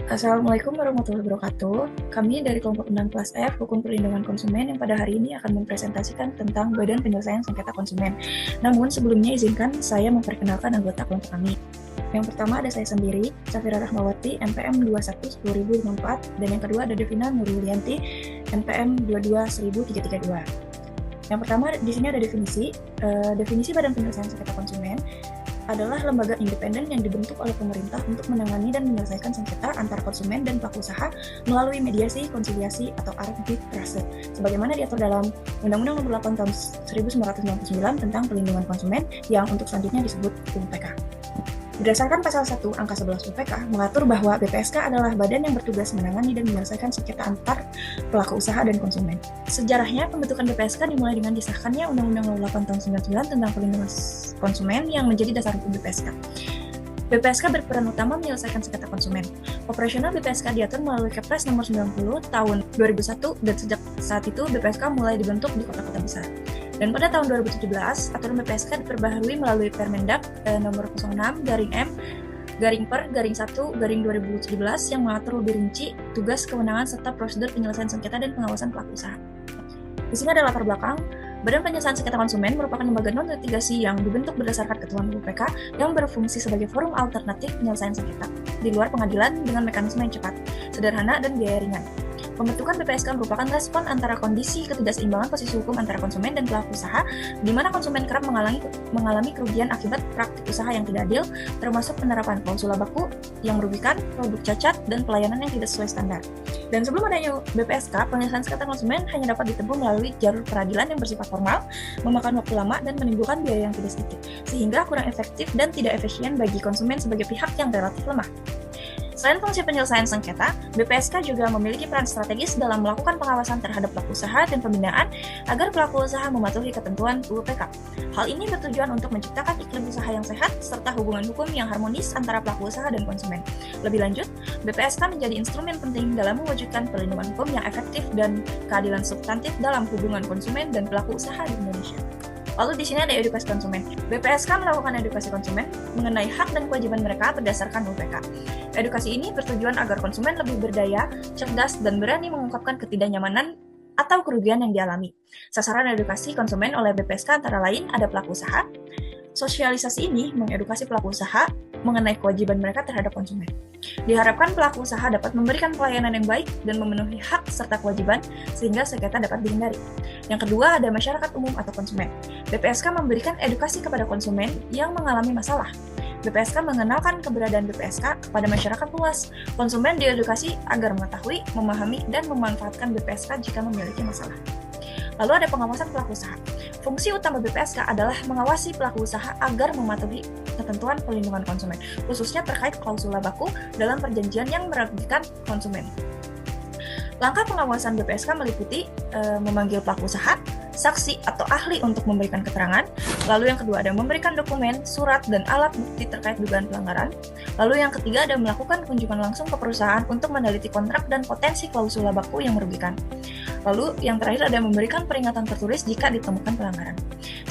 Assalamualaikum warahmatullahi wabarakatuh. Kami dari kelompok 6 kelas F, Hukum Perlindungan Konsumen, yang pada hari ini akan mempresentasikan tentang Badan Penyelesaian Sengketa Konsumen. Namun sebelumnya izinkan saya memperkenalkan anggota kelompok kami. Yang pertama ada saya sendiri, Safira Rahmawati, NPM 21-10004, dan yang kedua ada Devina Nurulyanti, NPM 22-1332. Yang pertama di sini ada definisi. Definisi Badan Penyelesaian Sengketa Konsumen adalah lembaga independen yang dibentuk oleh pemerintah untuk menangani dan menyelesaikan sengketa antar konsumen dan pelaku usaha melalui mediasi, konsiliasi, atau arbitrase, sebagaimana diatur dalam Undang-Undang Nomor 8 Tahun 1999 tentang Perlindungan Konsumen yang untuk selanjutnya disebut UPK. Berdasarkan pasal 1 angka 11 UPK mengatur bahwa BPSK adalah badan yang bertugas menangani dan menyelesaikan sengketa antar pelaku usaha dan konsumen. Sejarahnya, pembentukan BPSK dimulai dengan disahkannya Undang-Undang Nomor 8 Tahun 1999 tentang Perlindungan Konsumen yang menjadi dasar hukum BPSK. BPSK berperan utama menyelesaikan sengketa konsumen. Operasional BPSK diatur melalui Kepres Nomor 90 Tahun 2001 dan sejak saat itu BPSK mulai dibentuk di kota-kota besar. Dan pada tahun 2017, aturan BPSK diperbaharui melalui Permendag nomor 06/Per/1/2017 yang mengatur lebih rinci tugas, kewenangan, serta prosedur penyelesaian sengketa dan pengawasan pelaku usaha. Di sini ada latar belakang. Badan Penyelesaian Sengketa Konsumen merupakan lembaga non-litigasi yang dibentuk berdasarkan ketentuan UPK yang berfungsi sebagai forum alternatif penyelesaian sengketa di luar pengadilan dengan mekanisme yang cepat, sederhana, dan biaya ringan. Pembentukan BPSK merupakan respon antara kondisi ketidakseimbangan posisi hukum antara konsumen dan pelaku usaha, di mana konsumen kerap mengalami kerugian akibat praktik usaha yang tidak adil, termasuk penerapan klausul baku yang merugikan, produk cacat, dan pelayanan yang tidak sesuai standar. Dan sebelum adanya BPSK, penyelesaian sengketa konsumen hanya dapat ditempuh melalui jalur peradilan yang bersifat formal, memakan waktu lama, dan menimbulkan biaya yang tidak sedikit, sehingga kurang efektif dan tidak efisien bagi konsumen sebagai pihak yang relatif lemah. Selain fungsi penyelesaian sengketa, BPSK juga memiliki peran strategis dalam melakukan pengawasan terhadap pelaku usaha dan pembinaan agar pelaku usaha mematuhi ketentuan UPK. Hal ini bertujuan untuk menciptakan iklim usaha yang sehat serta hubungan hukum yang harmonis antara pelaku usaha dan konsumen. Lebih lanjut, BPSK menjadi instrumen penting dalam mewujudkan perlindungan hukum yang efektif dan keadilan substantif dalam hubungan konsumen dan pelaku usaha di Indonesia. Lalu di sini ada edukasi konsumen. BPSK melakukan edukasi konsumen mengenai hak dan kewajiban mereka berdasarkan UPK. Edukasi ini bertujuan agar konsumen lebih berdaya, cerdas, dan berani mengungkapkan ketidaknyamanan atau kerugian yang dialami. Sasaran edukasi konsumen oleh BPSK antara lain ada pelaku usaha. Sosialisasi ini mengedukasi pelaku usaha mengenai kewajiban mereka terhadap konsumen. Diharapkan pelaku usaha dapat memberikan pelayanan yang baik dan memenuhi hak serta kewajiban sehingga sengketa dapat dihindari. Yang kedua ada masyarakat umum atau konsumen. BPSK memberikan edukasi kepada konsumen yang mengalami masalah. BPSK mengenalkan keberadaan BPSK kepada masyarakat luas. Konsumen diedukasi agar mengetahui, memahami, dan memanfaatkan BPSK jika memiliki masalah. Lalu ada pengawasan pelaku usaha. Fungsi utama BPSK adalah mengawasi pelaku usaha agar mematuhi ketentuan perlindungan konsumen, khususnya terkait klausul baku dalam perjanjian yang merugikan konsumen. Langkah pengawasan BPSK meliputi memanggil pelaku usaha, saksi atau ahli untuk memberikan keterangan. Lalu yang kedua ada memberikan dokumen, surat, dan alat bukti terkait dugaan pelanggaran. Lalu yang ketiga ada melakukan kunjungan langsung ke perusahaan untuk meneliti kontrak dan potensi klausul baku yang merugikan. Lalu yang terakhir ada memberikan peringatan tertulis jika ditemukan pelanggaran.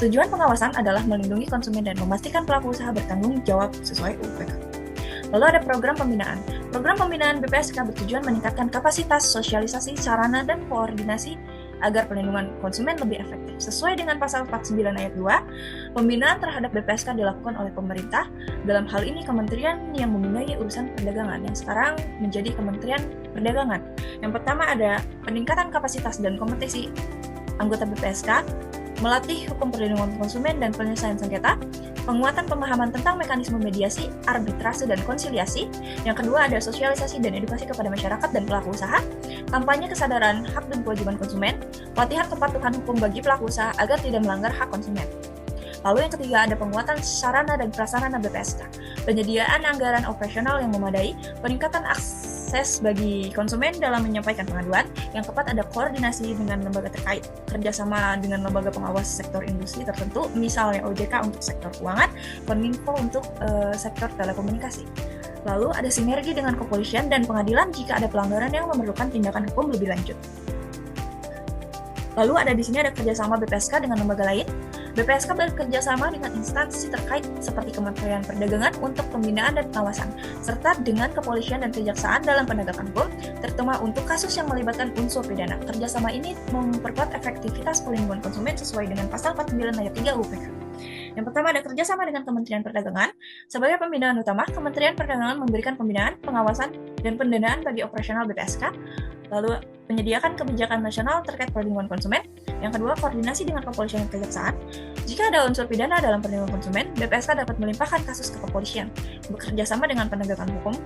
Tujuan pengawasan adalah melindungi konsumen dan memastikan pelaku usaha bertanggung jawab sesuai UPK. Lalu ada program pembinaan. Program pembinaan BPSK bertujuan meningkatkan kapasitas, sosialisasi, sarana, dan koordinasi agar perlindungan konsumen lebih efektif. Sesuai dengan pasal 49 ayat 2, pembinaan terhadap BPSK dilakukan oleh pemerintah, dalam hal ini kementerian yang membimbingi urusan perdagangan, yang sekarang menjadi Kementerian Perdagangan. Yang pertama ada peningkatan kapasitas dan kompetisi anggota BPSK, melatih hukum perlindungan konsumen dan penyelesaian sengketa, penguatan pemahaman tentang mekanisme mediasi, arbitrase, dan konsiliasi. Yang kedua ada sosialisasi dan edukasi kepada masyarakat dan pelaku usaha, kampanye kesadaran hak dan kewajiban konsumen, pelatihan kepatuhan hukum bagi pelaku usaha agar tidak melanggar hak konsumen. Lalu yang ketiga ada penguatan sarana dan prasarana BPSK, penyediaan anggaran operasional yang memadai, peningkatan akses bagi konsumen dalam menyampaikan pengaduan. Yang keempat ada koordinasi dengan lembaga terkait, kerjasama dengan lembaga pengawas sektor industri tertentu, misalnya OJK untuk sektor keuangan, Kominfo untuk sektor telekomunikasi. Lalu ada sinergi dengan kepolisian dan pengadilan jika ada pelanggaran yang memerlukan tindakan hukum lebih lanjut. Lalu ada di sini ada kerjasama BPSK dengan lembaga lain. BPSK bekerja sama dengan instansi terkait seperti Kementerian Perdagangan untuk pembinaan dan pengawasan, serta dengan kepolisian dan kejaksaan dalam penegakan hukum, terutama untuk kasus yang melibatkan unsur pidana. Kerjasama ini memperkuat efektivitas perlindungan konsumen sesuai dengan pasal 49 ayat 3 UU PK. Yang pertama ada kerjasama dengan Kementerian Perdagangan. Sebagai pembinaan utama, Kementerian Perdagangan memberikan pembinaan, pengawasan, dan pendanaan bagi operasional BPSK. Lalu menyediakan kebijakan nasional terkait perlindungan konsumen. Yang kedua, koordinasi dengan kepolisian dan kejaksaan. Jika ada unsur pidana dalam perlindungan konsumen, BPSK dapat melimpahkan kasus ke kepolisian, bekerja sama dengan penegakan hukum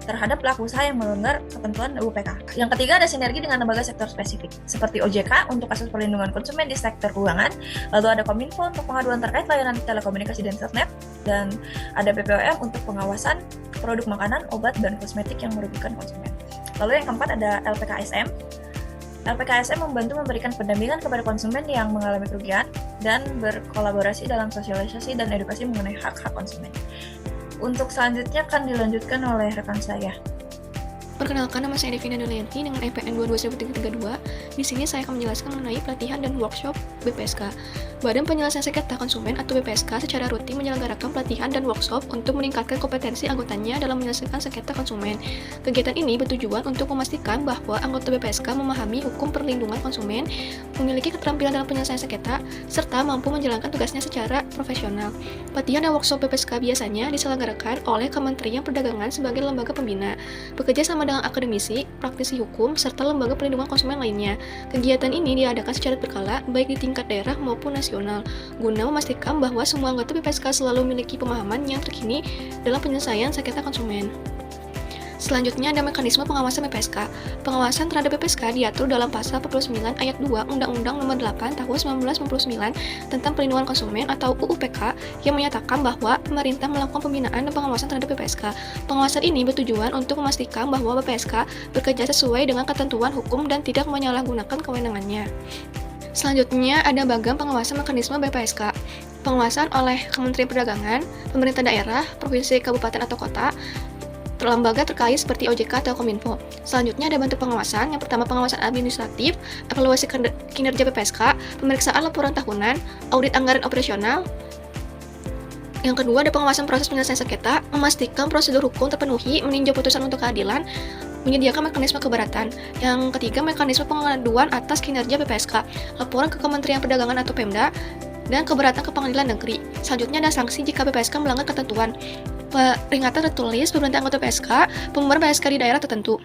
terhadap pelaku usaha yang melanggar ketentuan UU PK. Yang ketiga, ada sinergi dengan lembaga sektor spesifik, seperti OJK untuk kasus perlindungan konsumen di sektor keuangan, lalu ada Kominfo untuk pengaduan terkait layanan telekomunikasi dan internet, dan ada BPOM untuk pengawasan produk makanan, obat, dan kosmetik yang merugikan konsumen. Lalu yang keempat ada LPKSM. LPKSM membantu memberikan pendampingan kepada konsumen yang mengalami kerugian dan berkolaborasi dalam sosialisasi dan edukasi mengenai hak-hak konsumen. Untuk selanjutnya akan dilanjutkan oleh rekan saya. Perkenalkan, nama saya Devina Dolianti dengan IPN 221332. Di sini saya akan menjelaskan mengenai pelatihan dan workshop BPSK. Badan Penyelesaian Sengketa Konsumen atau BPSK secara rutin menyelenggarakan pelatihan dan workshop untuk meningkatkan kompetensi anggotanya dalam menyelesaikan sengketa konsumen. Kegiatan ini bertujuan untuk memastikan bahwa anggota BPSK memahami hukum perlindungan konsumen, memiliki keterampilan dalam penyelesaian sengketa, serta mampu menjalankan tugasnya secara profesional. Pelatihan dan workshop BPSK biasanya diselenggarakan oleh Kementerian Perdagangan sebagai lembaga pembina, bekerja sama dengan akademisi, praktisi hukum, serta lembaga perlindungan konsumen lainnya. Kegiatan ini diadakan secara berkala, baik di tingkat daerah maupun nasional, guna memastikan bahwa semua anggota BPSK selalu memiliki pemahaman yang terkini dalam penyelesaian sengketa konsumen. Selanjutnya ada mekanisme pengawasan BPSK. Pengawasan terhadap BPSK diatur dalam pasal 49 ayat 2 Undang-Undang Nomor 8 Tahun 1999 tentang Perlindungan Konsumen atau UU PK yang menyatakan bahwa pemerintah melakukan pembinaan dan pengawasan terhadap BPSK. Pengawasan ini bertujuan untuk memastikan bahwa BPSK bekerja sesuai dengan ketentuan hukum dan tidak menyalahgunakan kewenangannya. Selanjutnya ada bagan pengawasan mekanisme BPSK. Pengawasan oleh Kementerian Perdagangan, pemerintah daerah, provinsi, kabupaten atau kota, lembaga terkait seperti OJK atau Kominfo. Selanjutnya ada bentuk pengawasan. Yang pertama pengawasan administratif, evaluasi kinerja BPSK, pemeriksaan laporan tahunan, audit anggaran operasional. Yang kedua ada pengawasan proses penyelesaian sengketa, memastikan prosedur hukum terpenuhi, meninjau putusan untuk keadilan, menyediakan mekanisme keberatan. Yang ketiga mekanisme pengaduan atas kinerja BPSK, laporan ke Kementerian Perdagangan atau Pemda, dan keberatan ke pengadilan negeri. Selanjutnya ada sanksi jika BPSK melanggar ketentuan. Peringatan tertulis pemerintah anggota PSK, pembubaran PSK di daerah tertentu.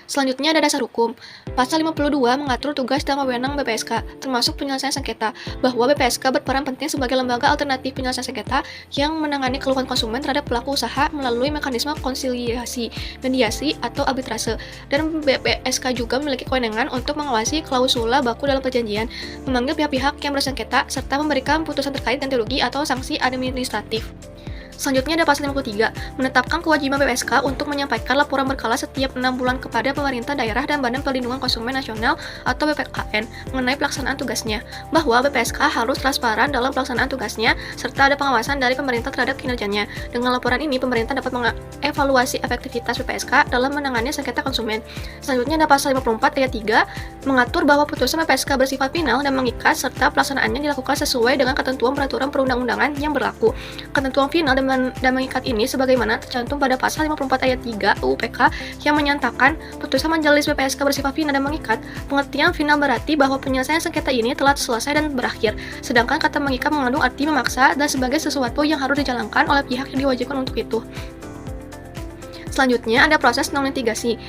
Selanjutnya ada dasar hukum. Pasal 52 mengatur tugas dan wewenang BPSK, termasuk penyelesaian sengketa, bahwa BPSK berperan penting sebagai lembaga alternatif penyelesaian sengketa yang menangani keluhan konsumen terhadap pelaku usaha melalui mekanisme konsiliasi, mediasi, atau arbitrase. Dan BPSK juga memiliki kewenangan untuk mengawasi klausula baku dalam perjanjian, memanggil pihak-pihak yang bersengketa, serta memberikan putusan terkait ganti rugi atau sanksi administratif. Selanjutnya ada pasal 53, menetapkan kewajiban BPSK untuk menyampaikan laporan berkala setiap 6 bulan kepada pemerintah daerah dan Badan Perlindungan Konsumen Nasional atau BPKN mengenai pelaksanaan tugasnya, bahwa BPSK harus transparan dalam pelaksanaan tugasnya, serta ada pengawasan dari pemerintah terhadap kinerjanya. Dengan laporan ini, pemerintah dapat mengevaluasi efektivitas BPSK dalam menangani sengketa konsumen. Selanjutnya ada pasal 54 ayat 3, mengatur bahwa putusan BPSK bersifat final dan mengikat, serta pelaksanaannya dilakukan sesuai dengan ketentuan peraturan perundang-undangan yang berlaku. Ketentuan final dan mengikat ini sebagaimana tercantum pada pasal 54 ayat 3 UU PK yang menyatakan putusan majelis BPSK bersifat final dan mengikat. Pengertian final berarti bahwa penyelesaian sengketa ini telah selesai dan berakhir, sedangkan kata mengikat mengandung arti memaksa dan sebagai sesuatu yang harus dijalankan oleh pihak yang diwajibkan untuk itu. Selanjutnya ada proses non-litigasi.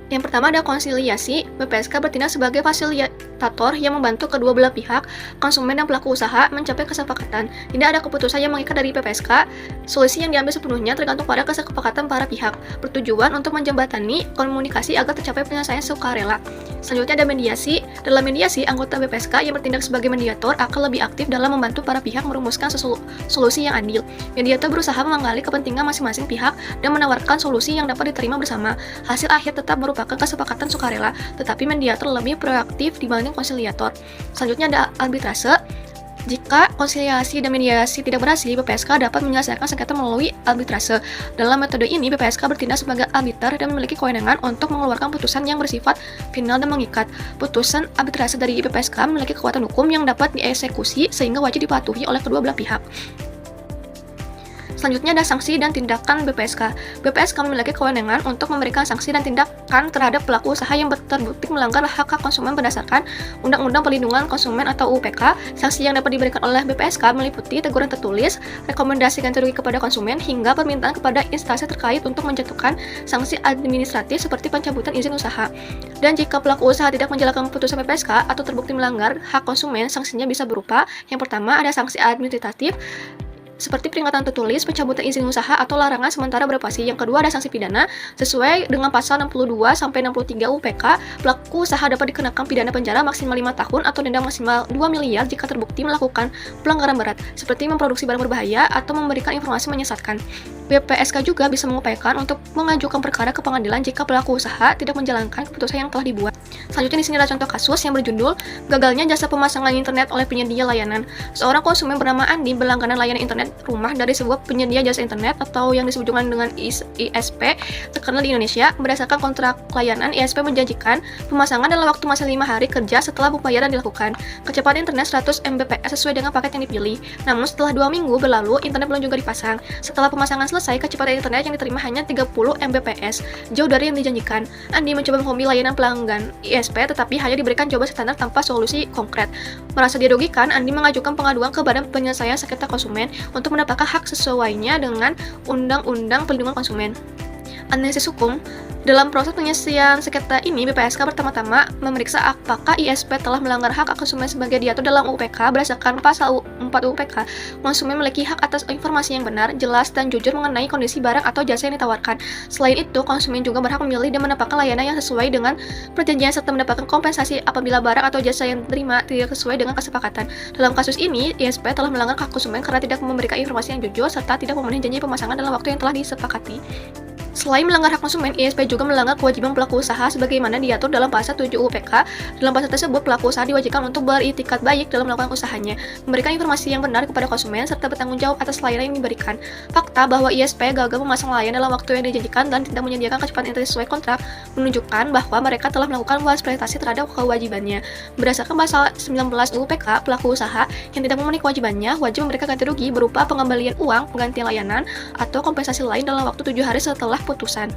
Yang pertama ada konsiliasi. BPSK bertindak sebagai fasilitator yang membantu kedua belah pihak, konsumen dan pelaku usaha, mencapai kesepakatan. Tidak ada keputusan yang mengikat dari BPSK. Solusi yang diambil sepenuhnya tergantung pada kesepakatan para pihak, bertujuan untuk menjembatani komunikasi agar tercapai penyelesaian sukarela. Selanjutnya ada mediasi. Dalam mediasi, anggota BPSK yang bertindak sebagai mediator akan lebih aktif dalam membantu para pihak merumuskan solusi yang adil. Mediator berusaha menggali kepentingan masing-masing pihak dan menawarkan solusi yang dapat diterima bersama. Hasil akhir tetap merupakan kesepakatan sukarela, tetapi mediator lebih proaktif dibanding konsiliator. Selanjutnya ada arbitrase. Jika konsiliasi dan mediasi tidak berhasil, BPSK dapat menyelesaikan sengketa melalui arbitrase. Dalam metode ini, BPSK bertindak sebagai arbiter dan memiliki kewenangan untuk mengeluarkan putusan yang bersifat final dan mengikat. Putusan arbitrase dari BPSK memiliki kekuatan hukum yang dapat dieksekusi sehingga wajib dipatuhi oleh kedua belah pihak. Selanjutnya ada sanksi dan tindakan BPSK. BPSK memiliki kewenangan untuk memberikan sanksi dan tindakan terhadap pelaku usaha yang terbukti melanggar hak-hak konsumen berdasarkan Undang-Undang Perlindungan Konsumen atau UPK. Sanksi yang dapat diberikan oleh BPSK meliputi teguran tertulis, rekomendasi ganti rugi kepada konsumen, hingga permintaan kepada instansi terkait untuk menjatuhkan sanksi administratif seperti pencabutan izin usaha. Dan jika pelaku usaha tidak menjalankan putusan BPSK atau terbukti melanggar hak konsumen, sanksinya bisa berupa: yang pertama ada sanksi administratif seperti peringatan tertulis, pencabutan izin usaha atau larangan sementara beroperasi. Yang kedua ada sanksi pidana. Sesuai dengan pasal 62 sampai 63 UPK, pelaku usaha dapat dikenakan pidana penjara maksimal 5 tahun atau denda maksimal 2 miliar jika terbukti melakukan pelanggaran berat, seperti memproduksi barang berbahaya atau memberikan informasi menyesatkan. BPSK juga bisa mengupayakan untuk mengajukan perkara ke pengadilan jika pelaku usaha tidak menjalankan keputusan yang telah dibuat. Selanjutnya di sini ada contoh kasus yang berjudul gagalnya jasa pemasangan internet oleh penyedia layanan. Seorang konsumen bernama Andi berlangganan layanan internet rumah dari sebuah penyedia jasa internet atau yang disebut dengan ISP terkenal di Indonesia. Berdasarkan kontrak layanan, ISP menjanjikan pemasangan dalam waktu masih 5 hari kerja setelah pembayaran dilakukan. Kecepatan internet 100 Mbps sesuai dengan paket yang dipilih. Namun setelah 2 minggu berlalu, internet belum juga dipasang. Setelah pemasangan selesai, kecepatan internet yang diterima hanya 30 Mbps, jauh dari yang dijanjikan. Andi mencoba menghubungi layanan pelanggan ISP tetapi hanya diberikan jawaban standar tanpa solusi konkret. Merasa dirugikan, Andi mengajukan pengaduan ke Badan Penyelesaian Sengketa Konsumen untuk mendapatkan hak sesuainya dengan Undang-Undang Perlindungan Konsumen. Analisis hukum. Dalam proses penyelesaian sengketa ini, BPSK pertama-tama memeriksa apakah ISP telah melanggar hak konsumen sebagai diatur dalam UPK. Berdasarkan pasal 4 UPK, konsumen memiliki hak atas informasi yang benar, jelas, dan jujur mengenai kondisi barang atau jasa yang ditawarkan. Selain itu, konsumen juga berhak memilih dan mendapatkan layanan yang sesuai dengan perjanjian serta mendapatkan kompensasi apabila barang atau jasa yang diterima tidak sesuai dengan kesepakatan. Dalam kasus ini, ISP telah melanggar hak konsumen karena tidak memberikan informasi yang jujur serta tidak memenuhi janji pemasangan dalam waktu yang telah disepakati. Selain melanggar hak konsumen, ISP juga melanggar kewajiban pelaku usaha sebagaimana diatur dalam pasal 7 UPK. Dalam pasal tersebut, pelaku usaha diwajibkan untuk beritikat baik dalam melakukan usahanya, memberikan informasi yang benar kepada konsumen, serta bertanggung jawab atas layanan yang diberikan. Fakta bahwa ISP gagal memasang layanan dalam waktu yang dijanjikan dan tidak menyediakan kecepatan internet sesuai kontrak menunjukkan bahwa mereka telah melakukan eksploitasi terhadap kewajibannya. Berdasarkan pasal 19 UPK, pelaku usaha yang tidak memenuhi kewajibannya wajib memberikan ganti rugi berupa pengembalian uang, penggantian layanan, atau kompensasi lain dalam waktu 7 hari setelah putusan.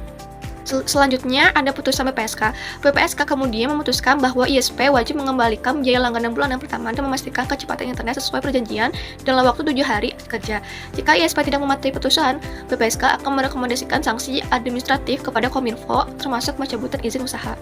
Selanjutnya ada putusan BPSK. BPSK kemudian memutuskan bahwa ISP wajib mengembalikan biaya langganan bulanan pertama dan memastikan kecepatan internet sesuai perjanjian dalam waktu 7 hari kerja. Jika ISP tidak mematuhi putusan, BPSK akan merekomendasikan sanksi administratif kepada Kominfo termasuk pencabutan izin usaha.